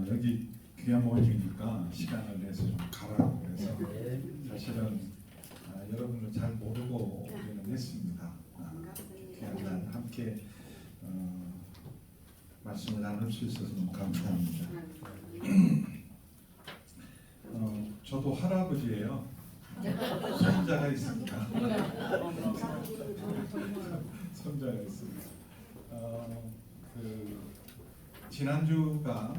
여기 귀한 모임이니까 시간을 내서 좀 가라고 해서 사실은 여러분을 잘 모르고 오기는 했습니다. 귀한 날 함께 말씀을 나눌 수 있어서 너무 감사합니다. 저도 할아버지예요. 손자가 있습니다. 손자가 있습니다. 지난주가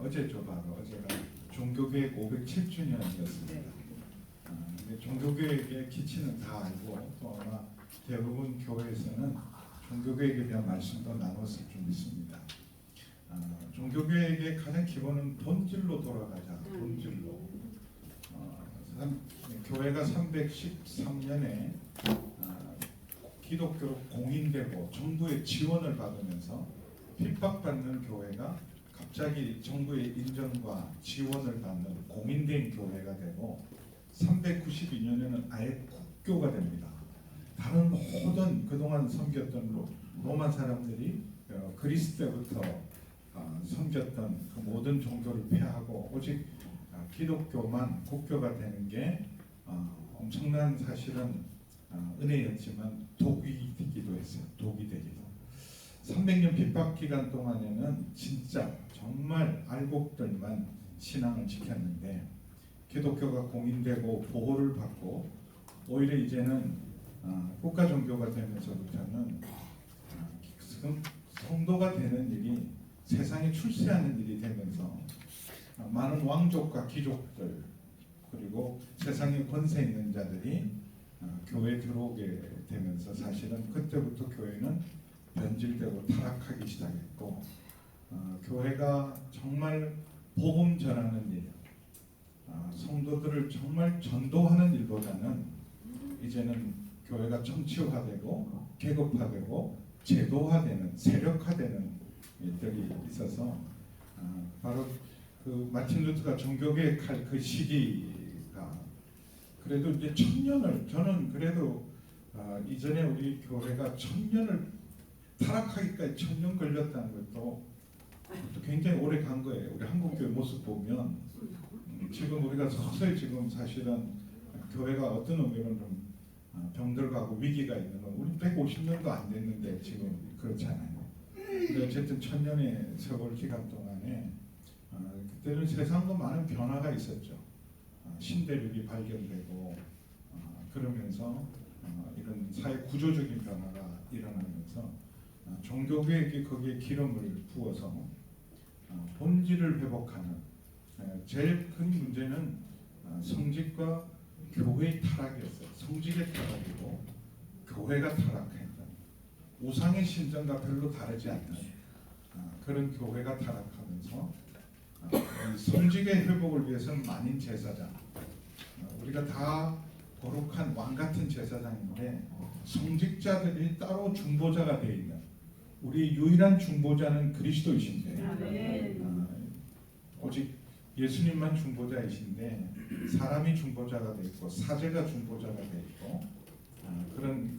어제가 종교개혁 507주년이었습니다. 종교개혁의 기치는 다 알고 또 아마 대부분 교회에서는 종교개혁에 대한 말씀도 나눴을 줄 믿습니다. 종교개혁의 가장 기본은 본질로 돌아가자. 본질로. 교회가 313년에 기독교로 공인되고 정부의 지원을 받으면서 핍박받는 교회가 갑자기 정부의 인정과 지원을 받는 공인된 교회가 되고 392년에는 아예 국교가 됩니다. 다른 모든 그동안 섬겼던 로마 사람들이 그리스 때부터 섬겼던 그 모든 종교를 폐하고 오직 기독교만 국교가 되는 게 엄청난 사실은 은혜였지만 독이 되기도 했어요. 독이 되기도. 300년 핍박 기간 동안에는 진짜 정말 알곡들만 신앙을 지켰는데 기독교가 공인되고 보호를 받고 오히려 이제는 국가 종교가 되면서부터는 성도가 되는 일이 세상에 출세하는 일이 되면서 많은 왕족과 귀족들 그리고 세상에 권세 있는 자들이 교회에 들어오게 되면서 사실은 그때부터 교회는 변질되고 타락하기 시작했고 교회가 정말 복음 전하는 일, 성도들을 정말 전도하는 일보다는 이제는 교회가 정치화되고 계급화되고 제도화되는 세력화되는 일들이 있어서 바로 그 마틴 루터가 종교개혁할 그 시기가 그래도 이제 1000년을 저는 그래도 이전에 우리 교회가 1000년을 타락하기까지 1000년 걸렸다는 것도 굉장히 오래 간 거예요. 우리 한국교회 모습 보면 지금 우리가 서서히 지금 사실은 교회가 어떤 의미로는 좀 병들어가고 위기가 있는 건 우리 150년도 안 됐는데 지금 그렇잖아요. 근데 어쨌든 1000년의 세월 기간 동안에 그때는 세상도 많은 변화가 있었죠. 신대륙이 발견되고 그러면서 이런 사회 구조적인 변화가 일어나면서 종교개혁이 거기에 기름을 부어서 본질을 회복하는 제일 큰 문제는 성직과 교회의 타락이었어요. 성직의 타락이고 교회가 타락했던 우상의 신전과 별로 다르지 않는 그런 교회가 타락하면서 성직의 회복을 위해서는 만인 제사장 우리가 다 거룩한 왕 같은 제사장인데 성직자들이 따로 중보자가 되어 있는 우리 유일한 중보자는 그리스도이신데 오직 예수님만 중보자이신데 사람이 중보자가 되어 있고 사제가 중보자가 되어 있고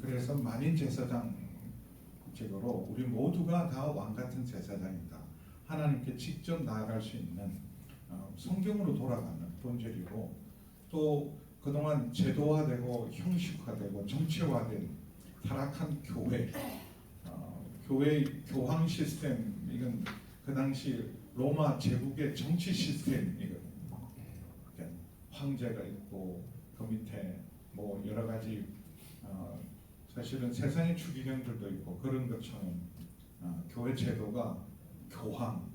그래서 만인 제사장직으로 우리 모두가 다 왕 같은 제사장이다. 하나님께 직접 나아갈 수 있는 성경으로 돌아가는 본질이고 또 그동안 제도화되고 형식화되고 정치화된 타락한 교회의 교황 시스템 이건 그 당시 로마 제국의 정치 시스템이거든요. 황제가 있고 그 밑에 뭐 여러 가지 사실은 세상의 추기경들도 있고 그런 것처럼 교회 제도가 교황,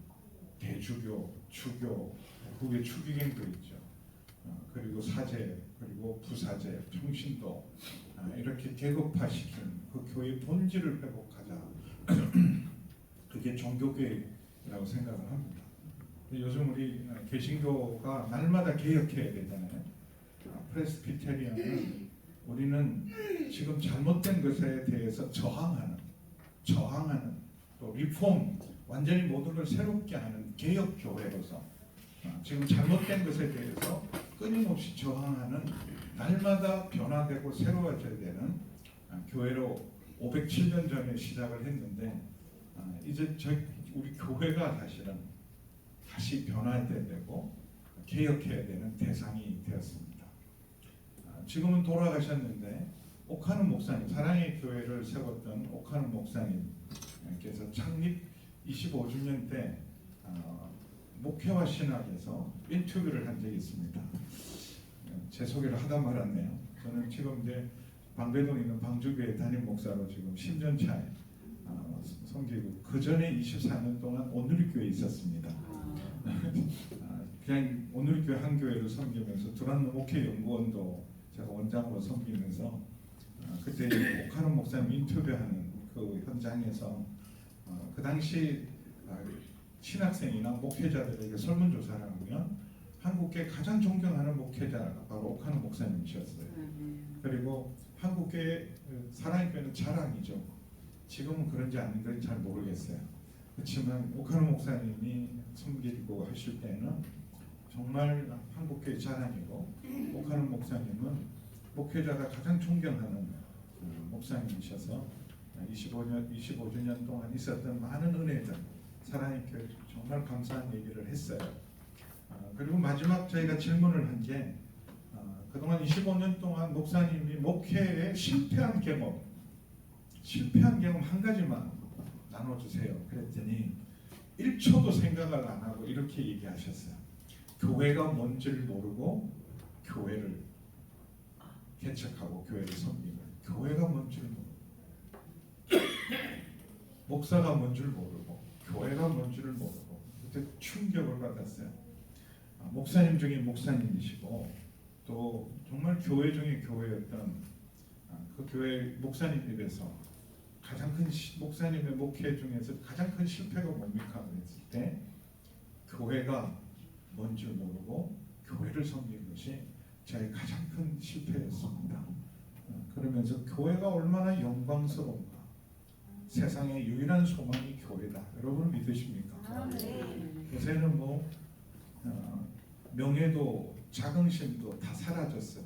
대주교, 주교, 그 위에 추기경도 있죠. 그리고 사제, 그리고 부사제, 평신도 이렇게 계급화시킨 그 교회의 본질을 회복하자. 그게 종교개혁이라고 생각을 합니다. 요즘 우리 개신교가 날마다 개혁해야 되잖아요. 프레스비테리안은 우리는 지금 잘못된 것에 대해서 저항하는 또 리폼 완전히 모든 걸 새롭게 하는 개혁 교회로서 지금 잘못된 것에 대해서 끊임없이 저항하는 날마다 변화되고 새로워져야 되는 교회로 507년 전에 시작을 했는데 이제 우리 교회가 사실은 다시 변화해야 되고 개혁해야 되는 대상이 되었습니다. 지금은 돌아가셨는데 옥하는 목사님, 사랑의 교회를 세웠던 옥하는 목사님께서 창립 25주년 때 목회와 신학에서 인터뷰를 한 적이 있습니다. 제 소개를 하다 말았네요. 저는 지금 이제 방배동에 있는 방주교회 담임 목사로 지금 10년 차에 섬기고 그 전에 24년 동안 온누리교회에 있었습니다. 그냥 온누리교회 한 교회를 섬기면서 두란노 목회연구원도 제가 원장으로 섬기면서 그때 옥하는 목사님 인터뷰하는 그 현장에서 그 당시 신학생이나 목회자들에게 설문조사를 하면 한국계 가장 존경하는 목회자가 바로 옥하는 목사님이셨어요. 그리고 한국계 사랑의 교회는 자랑이죠. 지금은 그런지 아닌지 잘 모르겠어요. 그렇지만 옥하는 목사님이 섬기고 하실 때는 정말 한국교회 자랑이고 옥하는 목사님은 목회자가 가장 존경하는 목사님이셔서 25주년 동안 있었던 많은 은혜들 사랑의 교회 정말 감사한 얘기를 했어요. 그리고 마지막 저희가 질문을 한 게 그동안 25년 동안 목사님이 목회에 실패한 경험 한 가지만 나눠주세요. 그랬더니 1초도 생각을 안 하고 이렇게 얘기하셨어요. 교회가 뭔지를 모르고 교회를 개척하고 교회를 섬기는 교회가 뭔지를 모르고 목사가 뭔지를 모르고 교회가 뭔지를 모르고 그때 충격을 받았어요. 목사님 중에 목사님이시고 또 정말 교회 중에 교회였던 그 교회 목사님 입에서 가장 큰 목사님의 목회 중에서 가장 큰 실패가 뭡니까? 그랬을 때 교회가 뭔지 모르고 교회를 섬긴 것이 저의 가장 큰 실패였습니다. 그러면서 교회가 얼마나 영광스러운가, 세상의 유일한 소망이 교회다. 여러분 믿으십니까? 요새는 뭐 명예도 자긍심도 다 사라졌어요.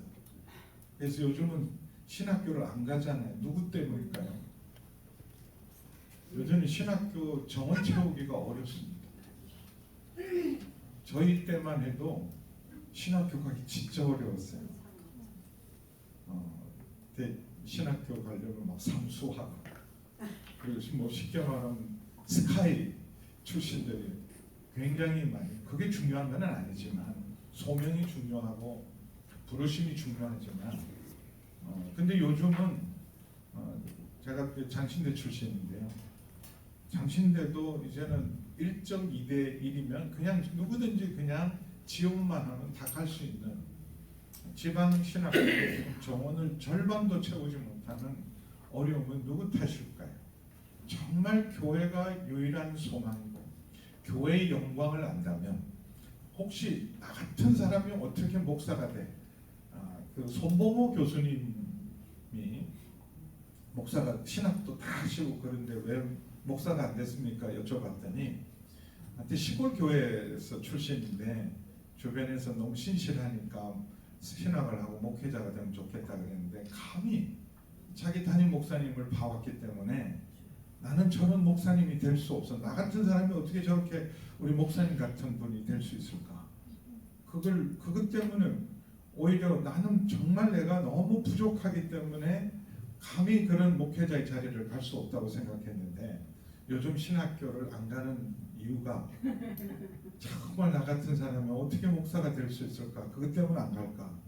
그래서 요즘은 신학교를 안 가잖아요. 누구 때문일까요? 요즘은 신학교 정원 채우기가 어렵습니다. 저희 때만 해도 신학교 가기 진짜 어려웠어요. 신학교 가려면 막 삼수하고 그리고 뭐 쉽게 말하면 스카이 출신들이 굉장히 많이 그게 중요한 건 아니지만 소명이 중요하고 부르심이 중요하지만 근데 요즘은 제가 장신대 출신인데요. 장신대도 이제는 1.2대 1이면 그냥 누구든지 그냥 지원만 하면 다 갈 수 있는 지방 신학교 정원을 절반도 채우지 못하는 어려움은 누구 탓일까요? 정말 교회가 유일한 소망이고 교회의 영광을 안다면 혹시 나 같은 사람이 어떻게 목사가 돼? 그 손봉호 교수님이 목사가 신학도 다 하시고 그런데 왜 목사가 안 됐습니까? 여쭤봤더니 한테 시골 교회에서 출신인데 주변에서 너무 신실하니까 신학을 하고 목회자가 되면 좋겠다 그랬는데 감히 자기 담임 목사님을 봐왔기 때문에 나는 저런 목사님이 될 수 없어. 나 같은 사람이 어떻게 저렇게 우리 목사님 같은 분이 될 수 있을까? 그것 때문에 오히려 나는 정말 내가 너무 부족하기 때문에 감히 그런 목회자의 자리를 갈 수 없다고 생각했는데 요즘 신학교를 안 가는 이유가 정말 나 같은 사람이 어떻게 목사가 될 수 있을까? 그것 때문에 안 갈까?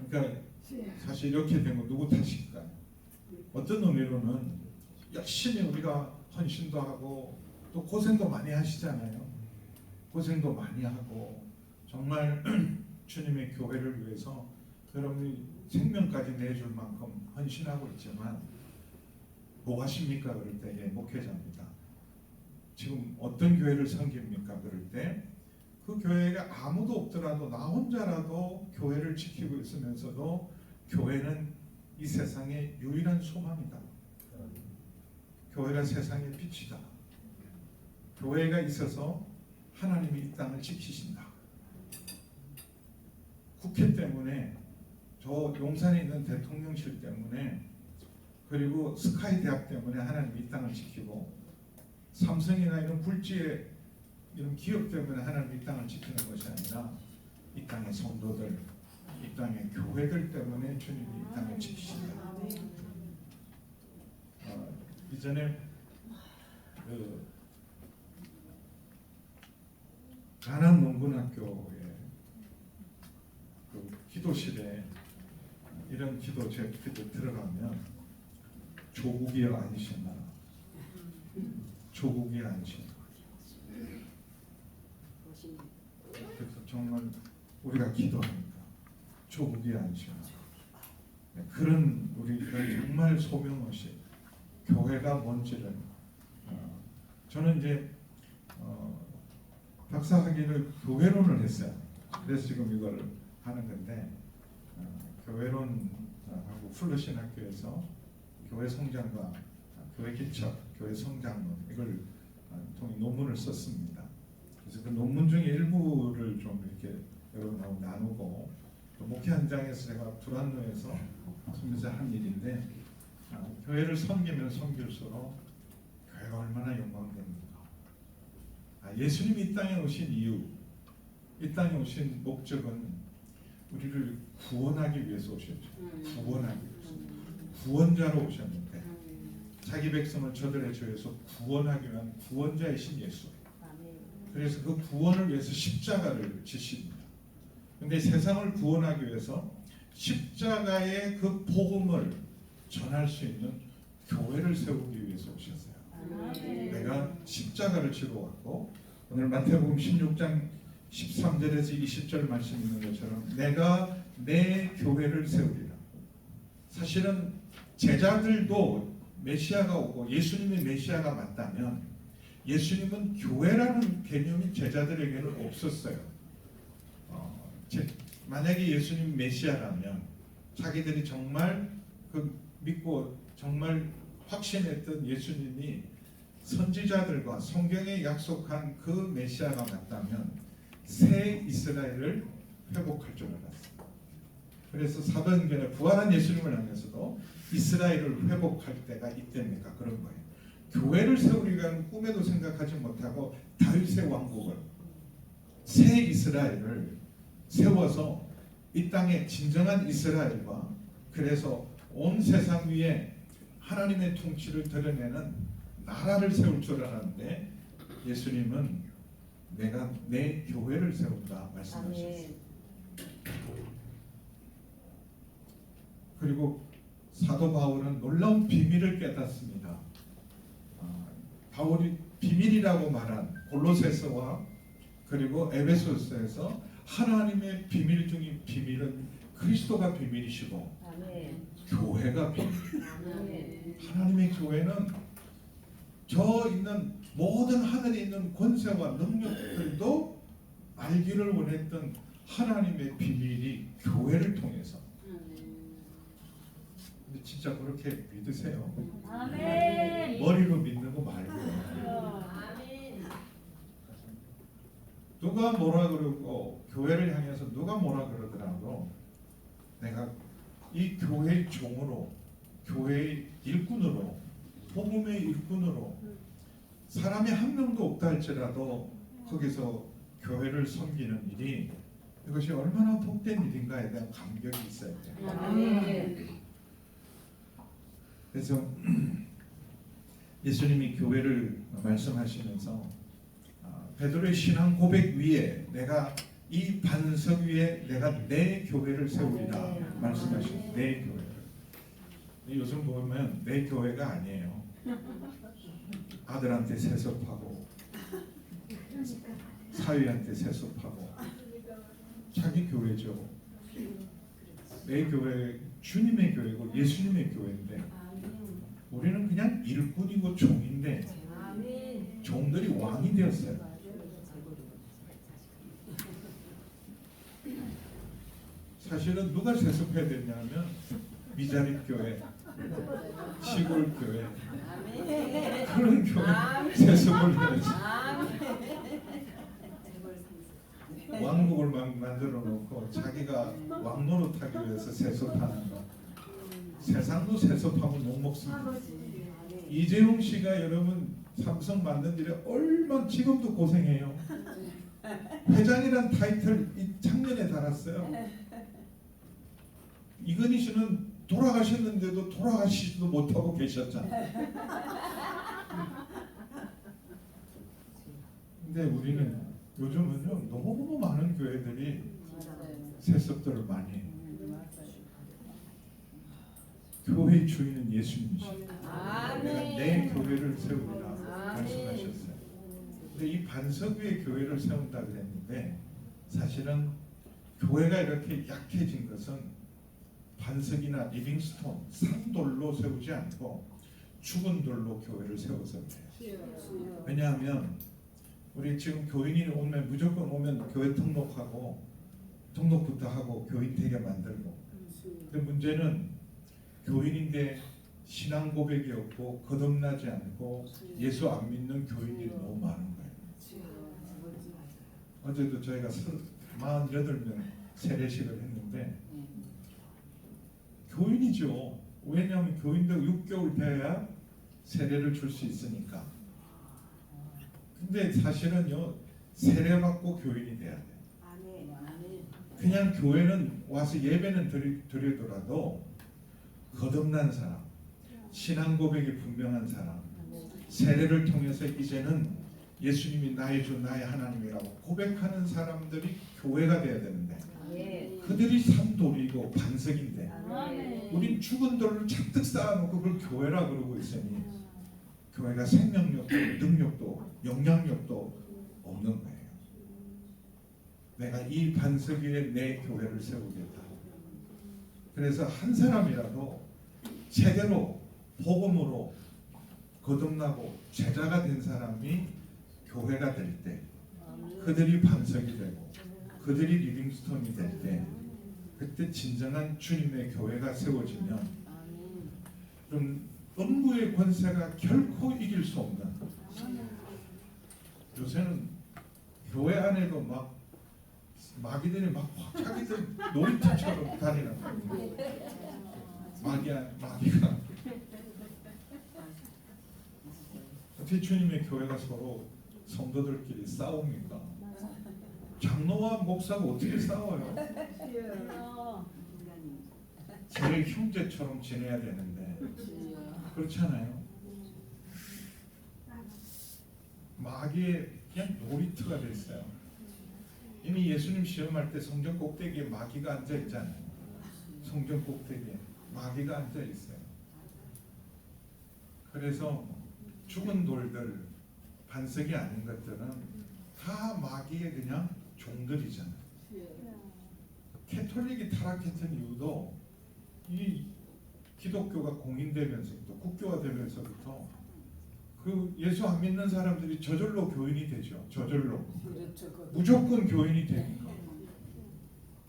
그러니까 사실 이렇게 된 건 누구 탓일까요? 어떤 의미로는 열심히 우리가 헌신도 하고 또 고생도 많이 하시잖아요. 고생도 많이 하고 정말 주님의 교회를 위해서 여러분이 생명까지 내줄 만큼 헌신하고 있지만 뭐 하십니까? 그럴 때 예, 목회자입니다. 지금 어떤 교회를 섬깁니까? 그럴 때 그 교회에 아무도 없더라도 나 혼자라도 교회를 지키고 있으면서도 교회는 이 세상의 유일한 소망이다. 교회가 세상의 빛이다. 교회가 있어서 하나님이 이 땅을 지키신다. 국회 때문에 저 용산에 있는 대통령실 때문에 그리고 스카이 대학 때문에 하나님이 이 땅을 지키고 삼성이나 이런 굴지의 이런 기업 때문에 하나님 이 땅을 지키는 것이 아니라 이 땅의 성도들, 이 땅의 교회들 때문에 주님이 이 땅을 지키신다. 이전에 그 가남 농군학교에 그 기도실에 이런 기도 제 기도 들어가면 조국이여 안시나, 조국이여 안시나. 그래서 정말 우리가 기도하니까 조국이여 안시나. 그런 우리가 정말 소명없이 교회가 뭔지를 저는 이제 박사학위를 교회론을 했어요. 그래서 지금 이걸 하는 건데 교회론하고 플러신학교에서 교회 성장과 교회 기척, 교회 성장론 이걸 통해 논문을 썼습니다. 그래서 그 논문 중에 일부를 좀 이렇게 여러분하고 나누고 또 목회 현장에서 제가 불안로에서 하면서 한 일인데 교회를 섬기면 섬길수록 교회가 얼마나 영광됩니까? 예수님이 이 땅에 오신 이유, 이 땅에 오신 목적은 우리를 구원하기 위해서 오셨죠. 구원하기 위해서. 구원자로 오셨는데 자기 백성을 저들의 죄에서 구원하기 위한 구원자이신 예수. 그래서 그 구원을 위해서 십자가를 지십니다. 그런데 세상을 구원하기 위해서 십자가의 그 복음을 전할 수 있는 교회를 세우기 위해서 오셨어요. 내가 십자가를 지고 왔고 오늘 마태복음 16장 13절에서 20절 말씀 있는 것처럼 내가 내 교회를 세우리라. 사실은 제자들도 메시아가 오고 예수님이 메시아가 맞다면 예수님은 교회라는 개념이 제자들에게는 없었어요. 만약에 예수님 메시아라면 자기들이 정말 그 믿고 정말 확신했던 예수님이 선지자들과 성경에 약속한 그 메시아가 맞다면 새 이스라엘을 회복할 줄 알았어요. 그래서 사도행전에 부활한 예수님을 향해서도 이스라엘을 회복할 때가 이때입니까? 그런 거예요. 교회를 세우리라는 꿈에도 생각하지 못하고 다윗의 왕국을 새 이스라엘을 세워서 이 땅의 진정한 이스라엘과 그래서 온 세상 위에 하나님의 통치를 드러내는 나라를 세울 줄 알았는데 예수님은 내가 내 교회를 세운다 말씀하셨어요. 그리고 사도 바울은 놀라운 비밀을 깨닫습니다. 바울이 비밀이라고 말한 골로새서와 그리고 에베소서에서 하나님의 비밀 중인 비밀은 그리스도가 비밀이시고 교회가 비밀. 하나님의 교회는 저 있는 모든 하늘에 있는 권세와 능력들도 알기를 원했던 하나님의 비밀이 교회를 통해서. 근데 진짜 그렇게 믿으세요? 아멘. 머리로 믿는 거 말고요. 아멘. 누가 뭐라 그러고 교회를 향해서 누가 뭐라 그러더라도 내가 이 교회의 종으로, 교회의 일꾼으로, 복음의 일꾼으로 사람이 한 명도 없다 할지라도 거기서 교회를 섬기는 일이 이것이 얼마나 복된 일인가에 대한 감격이 있어야 돼요. 그래서 예수님이 교회를 말씀하시면서 베드로의 신앙 고백 위에 내가 이 반석 위에 내가 내 교회를 세우리라 말씀하셨어요. 내 교회를. 요즘 보면 내 교회가 아니에요. 아들한테 세습하고 사위한테 세습하고 자기 교회죠. 내 교회 주님의 교회고 예수님의 교회인데 우리는 그냥 일꾼이고 종인데 종들이 왕이 되었어요. 사실은 누가 세습해야 되냐면 미자립 교회, 시골 교회 그런 교회 세습을 해야지. 왕국을 만들어 놓고 자기가 왕 노릇하기 위해서 세습하는 거. 세상도 세습하고 녹먹습니다. 이재용 씨가 여러분 삼성 만든 일에 얼마나 지금도 고생해요. 회장이란 타이틀 작년에 달았어요. 이건희 씨는 돌아가셨는데도 돌아가시지도 못하고 계셨잖아요. 근데 우리는 요즘은요 너무 많은 교회들이 세습들을 많이 해요. 교회의 주인은 예수님이십니다. 내가 내 교회를 세우리라 말씀하셨어요. 근데 이 반석 위에 교회를 세운다 그랬는데 사실은 교회가 이렇게 약해진 것은 반석이나 리빙스톤, 산돌로 세우지 않고 죽은 돌로 교회를 세워서 그래요. 왜냐하면 우리 지금 교인이 오면 무조건 오면 교회 등록하고 등록부터 하고 교인 되게 만들고. 근데 문제는 교인인데 신앙 고백이 없고 거듭나지 않고 예수 안 믿는 교인이 너무 많은 거예요. 어제도 저희가 48명 세례식을 했는데 교인이죠. 왜냐하면 교인도 6개월 돼야 세례를 줄 수 있으니까. 근데 사실은요 세례받고 교인이 돼야 돼요. 그냥 교회는 와서 예배는 드리더라도 거듭난 사람, 신앙 고백이 분명한 사람, 세례를 통해서 이제는 예수님이 나의 주 나의 하나님이라고 고백하는 사람들이 교회가 돼야 되는데 그들이 산돌이고 반석인데 우린 죽은 돌을 잔뜩 쌓아놓고 그걸 교회라 그러고 있으니 교회가 생명력도 능력도 영향력도 없는 거예요. 내가 이 반석 위에 내 교회를 세우겠다. 그래서 한 사람이라도 제대로 복음으로 거듭나고 제자가 된 사람이 교회가 될 때 그들이 반석이 되고 그들이 리빙스톤이 될 때 그때 진정한 주님의 교회가 세워지면 그럼 음부의 권세가 결코 이길 수 없는, 요새는 교회 안에도 막 마귀들이 막 자기들 놀이터처럼 다니는 거예요. 마귀가 어떻게 주님의 교회가 서로 성도들끼리 싸웁니까? 장로와 목사가 어떻게 싸워요? 제일 형제처럼 지내야 되는데 그렇잖아요. 마귀의 그냥 놀이터가 됐어요. 이미 예수님 시험할 때 성전 꼭대기에 마귀가 앉아 있잖아요. 성전 꼭대기에 마귀가 앉아 있어요. 그래서 죽은 돌들, 반석이 아닌 것들은 다 마귀의 그냥 종들이잖아요. 캐톨릭이 타락했던 이유도 이 기독교가 공인되면서부터 국교화되면서부터 그 예수 안 믿는 사람들이 저절로 교인이 되죠. 저절로. 무조건 교인이 되니까.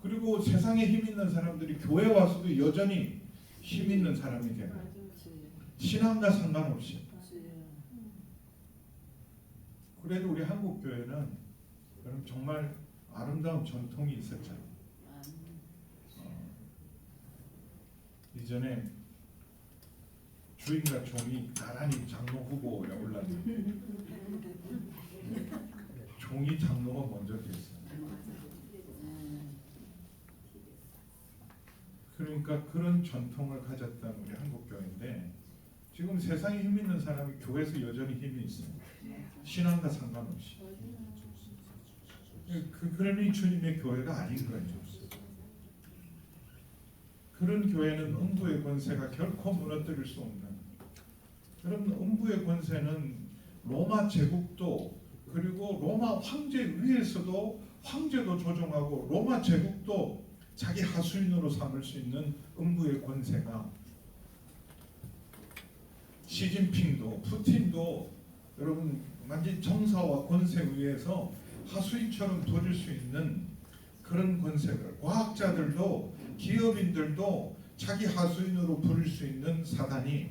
그리고 세상에 힘 있는 사람들이 교회 와서도 여전히 힘 있는 사람이 되고 신앙과 상관없이. 그래도 우리 한국 교회는 그럼 정말 아름다운 전통이 있었잖아요. 이전에 주인과 종이 나란히 장로 후보에 올랐는데 종이 장로가 먼저 됐어요. 그러니까 그런 전통을 가졌던 우리 한국 교회인데 지금 세상에 힘 있는 사람이 교회에서 여전히 힘이 있어요. 신앙과 상관없이. 그러니 주님의 교회가 아닌 거예요. 그런 교회는 음부의 권세가 결코 무너뜨릴 수 없는, 그런 음부의 권세는 로마 제국도 그리고 로마 황제 위에서도 황제도 조종하고 로마 제국도 자기 하수인으로 삼을 수 있는 음부의 권세가 시진핑도 푸틴도 여러분 완전 정사와 권세 위에서 하수인처럼 부릴 수 있는 그런 권세를, 과학자들도 기업인들도 자기 하수인으로 부릴 수 있는 사단이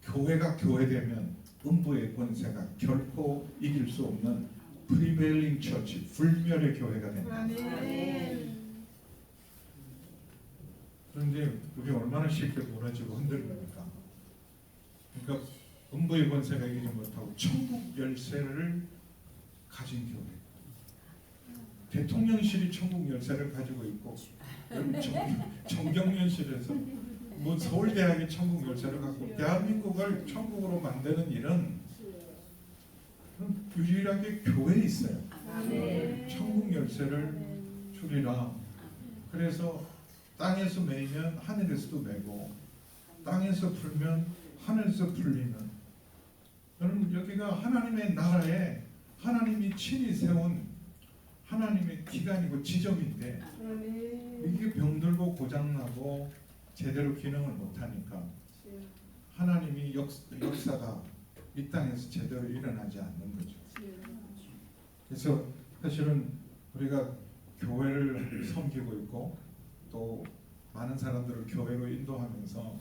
교회가 교회되면 음부의 권세가 결코 이길 수 없는 프리베일링 처치, 불멸의 교회가 된다. 그런데 우리 얼마나 쉽게 무너지고 흔들립니까? 그러니까 음부의 권세가 이기지 못하고 천국 열쇠를 가진 교회. 대통령실이 천국 열쇠를 가지고 있고 정경련실에서 뭐 서울대학이 천국 열쇠를 갖고 대한민국을 천국으로 만드는 일은 유일하게 교회에 있어요. 천국 열쇠를 주리라. 그래서 땅에서 매이면 하늘에서도 매고 땅에서 풀면 하늘에서 풀리는, 여러분 여기가 하나님의 나라에 하나님이 친히 세운 하나님의 기관이고 지점인데 이게 병들고 고장나고 제대로 기능을 못하니까 하나님이 역사가 이 땅에서 제대로 일어나지 않는 거죠. 그래서 사실은 우리가 교회를 섬기고 있고 또 많은 사람들을 교회로 인도하면서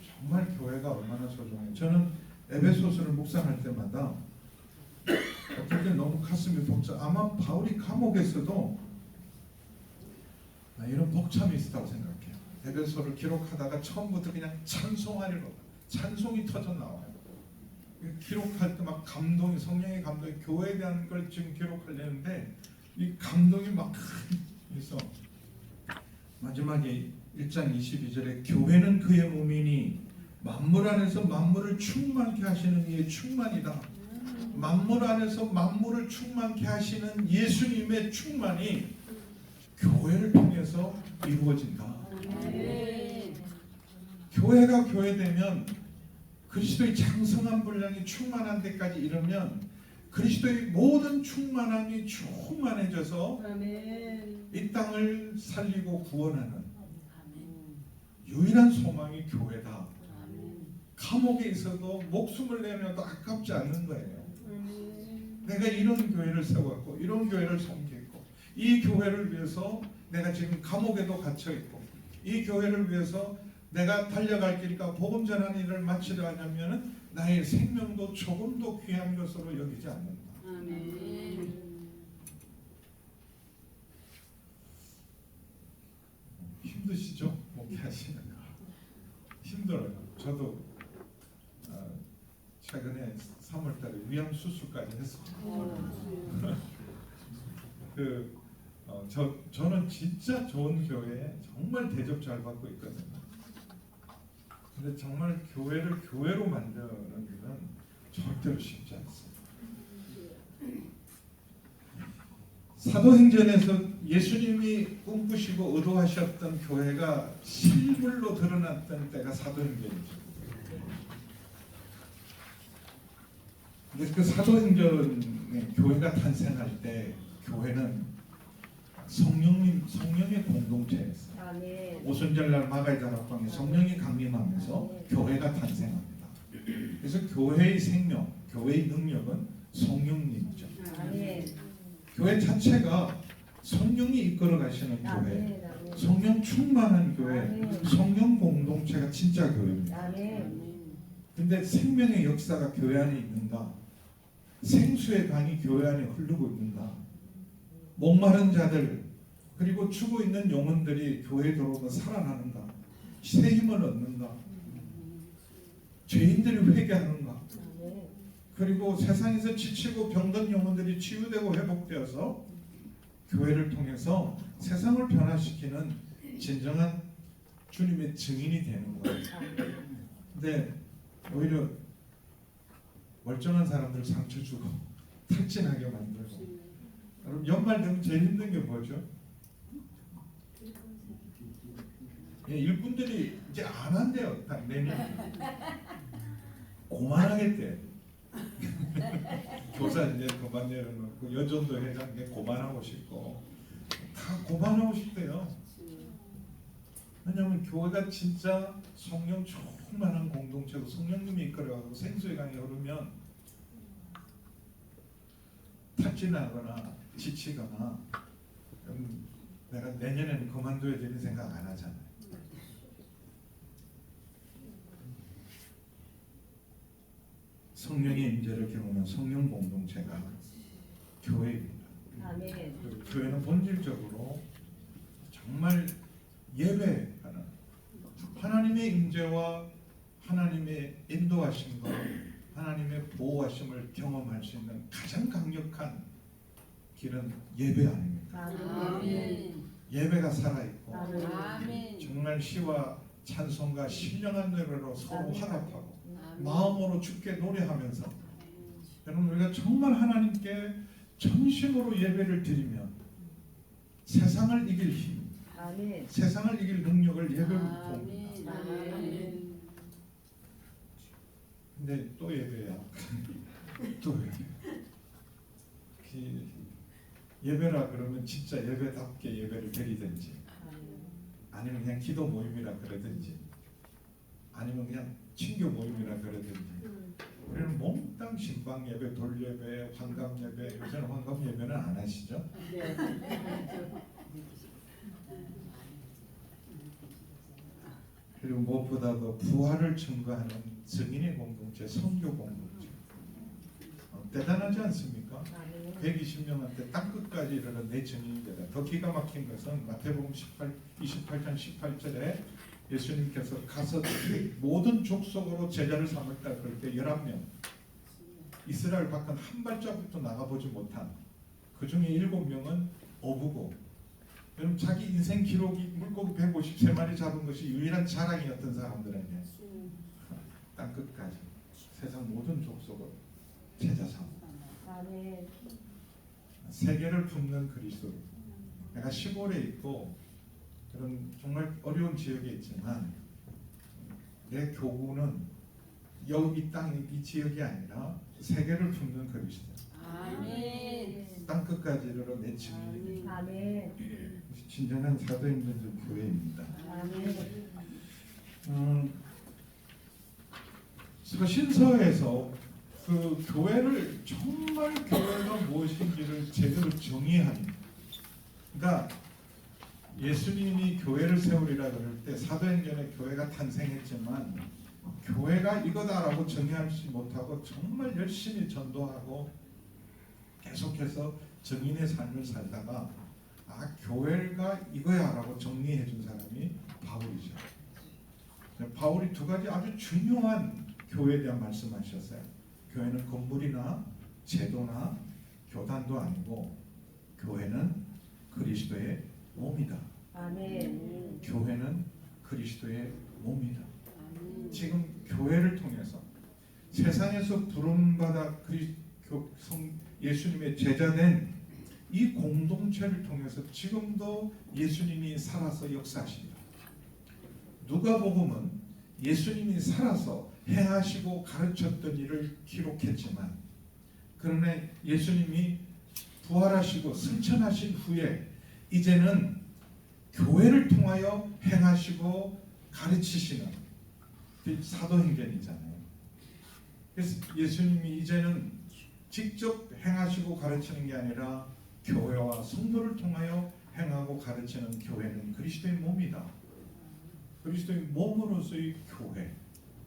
정말 교회가 얼마나 소중해요. 저는 에베소서를 묵상할 때마다 어떨 때 너무 가슴이 벅차. 아마 바울이 감옥에서도 이런 벅참이 있었다고 생각해요. 에베소를 기록하다가 처음부터 그냥 찬송하려고 찬송이 터져 나와요. 기록할 때 막 감동이, 성령의 감동이, 교회에 대한 걸 지금 기록하려는데 이 감동이 막 있어. 마지막에 1장 22절에 교회는 그의 몸이니 만물 안에서 만물을 충만케 하시는 이의 충만이다. 만물 안에서 만물을 충만케 하시는 예수님의 충만이 교회를 통해서 이루어진다. 교회가 교회되면 그리스도의 장성한 분량이 충만한 데까지 이르면 그리스도의 모든 충만함이 충만해져서 이 땅을 살리고 구원하는 유일한 소망이 교회다. 감옥에 있어도 목숨을 내면도 아깝지 않는 거예요. 내가 이런 교회를 세웠고 이런 교회를 섬기고 이 교회를 위해서 내가 지금 감옥에도 갇혀 있고 이 교회를 위해서 내가 달려갈 길이니까 복음 전하는 일을 마치려 하냐면은 나의 생명도 조금도 귀한 것으로 여기지 않는다. 힘드시죠? 목회하시는 거 힘들어요. 저도 최근에 3월달에 위암 수술까지 했습니다. 저는 진짜 좋은 교회에 정말 대접 잘 받고 있거든요. 근데 정말 교회를 교회로 만드는 일은 절대로 쉽지 않습니다. 사도행전에서 예수님이 꿈꾸시고 의도하셨던 교회가 실물로 드러났던 때가 사도행전이죠. 근데 그 사도행전에 교회가 탄생할 때 교회는 성령의 공동체였어요. 오순절날 마가의 다락방에 성령이 강림하면서 교회가 탄생합니다. 그래서 교회의 생명, 교회의 능력은 성령님이죠. 교회 자체가 성령이 이끌어 가시는 교회, 성령 충만한 교회, 성령 공동체가 진짜 교회입니다. 근데 생명의 역사가 교회 안에 있는가? 생수의 강이 교회 안에 흐르고 있는가? 목마른 자들 그리고 죽어 있는 영혼들이 교회에 들어오면 살아나는가? 새 힘을 얻는가? 죄인들이 회개하는가? 그리고 세상에서 지치고 병든 영혼들이 치유되고 회복되어서 교회를 통해서 세상을 변화시키는 진정한 주님의 증인이 되는 거예요. 근데 오히려 멀쩡한 사람들 상처 주고 탈진하게 만들고. 여러분 연말 되면 제일 힘든 게 뭐죠? 일꾼들이 이제 안 한대요. 내년 고만하겠대. 교사 이제 그만 내려놓고 여전도 회장 이제 고만하고 싶고 다 고만하고 싶대요. 왜냐하면 교회가 진짜 성령 충만한 공동체고 성령님이 이끌어가고 생수의 강이 흐르면 탈진하거나 지치거나 내가 내년에는 그만둬야 되는 생각 안 하잖아요. 성령의 임재를 경험한 성령 공동체가 교회입니다. 교회는 본질적으로 정말 예배하는 하나님의 임재와 하나님의 인도하심과 하나님의 보호하심을 경험할 수 있는 가장 강력한 길은 예배 아닙니까? 아멘. 예배가 살아있고 아멘. 정말 시와 찬송과 신령한 노래로 서로 아멘. 화답하고 아멘. 마음으로 주께 노래하면서 여러분 우리가 정말 하나님께 전심으로 예배를 드리면 세상을 이길 힘, 아멘. 세상을 이길 능력을 예배로 봅니다. 아멘. 근데 또 예배야. 또 예배. 예배라 그러면 진짜 예배답게 예배를 드리든지 아니면 그냥 기도 모임이라 그러든지 아니면 그냥 친교 모임이라 그러든지 그럼 몽땅 신방 예배, 돌 예배, 환감 예배, 요새는 환감 예배는 안 하시죠? 네. 그리고 무엇보다도 부활을 증거하는 증인의 공동체, 선교 공동체 대단하지 않습니까? 아멘. 120명한테 땅끝까지 이르는 내 증인이다. 더 기가 막힌 것은 마태복음 28장 18절에 예수님께서 가서 모든 족속으로 제자를 삼았다 그럴 때 11명 이스라엘 밖은 한 발자국도 나가보지 못한 그 중에 7명은 어부고 여러분 자기 인생 기록이 물고기 153마리 잡은 것이 유일한 자랑이었던 사람들에게 땅끝까지 세상 모든 족속을 제자 삼고 아멘. 세계를 품는 그리스도. 내가 시골에 있고 그런 정말 어려운 지역에 있지만 내 교구는 여기 땅 이 지역이 아니라 세계를 품는 그리스도. 아멘. 땅 끝까지 이르러 내 증인입니다. 아멘. 진정한 사도행전 교회입니다. 아멘. 그래서 신서에서 그 교회를 정말 교회가 무엇인지를 제대로 정의하는. 그러니까 예수님이 교회를 세우리라 그럴 때 사도행전에 교회가 탄생했지만 교회가 이거다라고 정의하지 못하고 정말 열심히 전도하고 계속해서 정인의 삶을 살다가 교회가 이거야라고 정리해 준 사람이 바울이죠. 바울이 두 가지 아주 중요한 교회에 대한 말씀하셨어요. 교회는 건물이나 제도나 교단도 아니고 교회는 그리스도의 몸이다. 아멘. 교회는 그리스도의 몸이다. 아멘. 지금 교회를 통해서 세상에서 부름받아 예수님의 제자된 이 공동체를 통해서 지금도 예수님이 살아서 역사하십니다. 누가복음은 예수님이 살아서 행하시고 가르쳤던 일을 기록했지만 그러나 예수님이 부활하시고 승천하신 후에 이제는 교회를 통하여 행하시고 가르치시는 사도행전이잖아요. 그래서 예수님이 이제는 직접 행하시고 가르치는 게 아니라 교회와 성도를 통하여 행하고 가르치는 교회는 그리스도의 몸이다. 그리스도의 몸으로서의 교회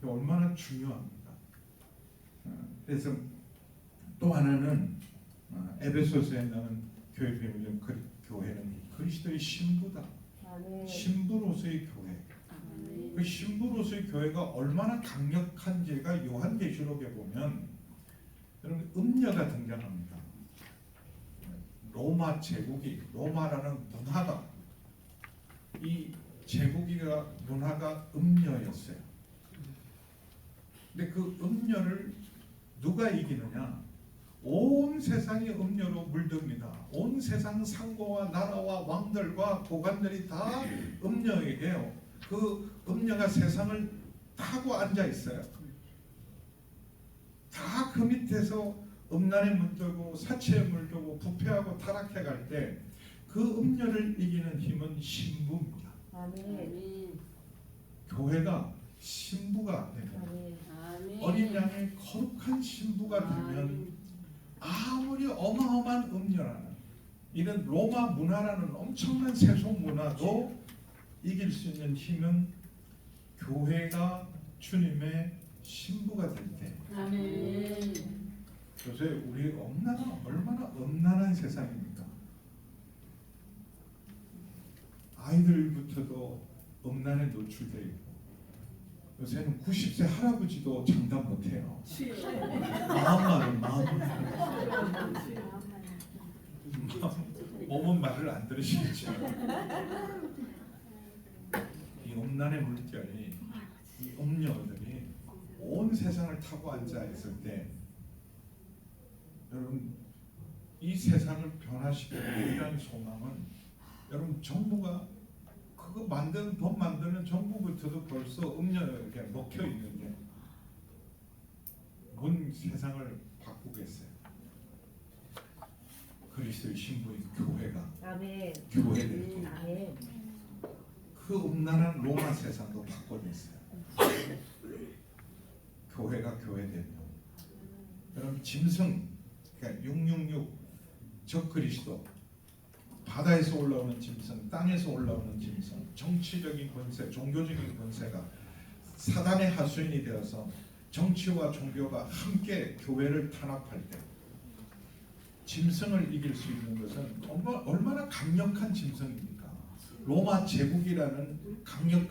얼마나 중요합니다. 그래서 또 하나는 에베소서에 나오는 교회 비밀은 교회는 그리스도의 신부다. 아멘. 신부로서의 교회. 그 신부로서의 교회가 얼마나 강력한지가 요한계시록에 보면 여러분 음녀가 등장합니다. 로마 제국이 로마라는 문화가 이 제국이가 문화가 음녀였어요. 근데 그 음녀를 누가 이기느냐? 온 세상이 음녀로 물듭니다. 온 세상 상고와 나라와 왕들과 고관들이 다 음녀에게요. 그 음녀가 세상을 타고 앉아 있어요. 다 그 밑에서 음란에 물들고 사치에 물들고 부패하고 타락해 갈 때 그 음녀를 이기는 힘은 신부입니다. 아멘. 교회가 신부가 되면 아멘. 어린 양의 거룩한 신부가 되면 아무리 어마어마한 음녀라는 이런 로마 문화라는 엄청난 세속 문화도 이길 수 있는 힘은 교회가 주님의 신부가 될 때. 아멘. 요새 우리 얼마나 음란한 세상입니까? 아이들부터도 음란에 노출되어 있고 요새는 90세 할아버지도 장담 못해요. 마음만은 몸은 말을 안 들으시겠죠. 이 음란의 물결이, 이 음녀들이 온 세상을 타고 앉아 있을 때, 여러분 이 세상을 변화시키는 유일한 소망은, 여러분 정부가 그거 만드는 법 만드는 정부부터도 벌써 음녀에게 먹혀 있는데 뭔 세상을 바꾸겠어요? 그리스도의 신부인 교회가 아멘. 교회를 아멘. 그 음란한 로마 세상도 바꿔냈어요. 교회가 교회되면 여러분 짐승, 그러니까 666 적그리스도, 바다에서 올라오는 짐승, 땅에서 올라오는 짐승, 정치적인 권세, 종교적인 권세가 사단의 하수인이 되어서 정치와 종교가 함께 교회를 탄압할 때 짐승을 이길 수 있는 것은 얼마나 강력한 짐승입니까? 로마 제국이라는 강력한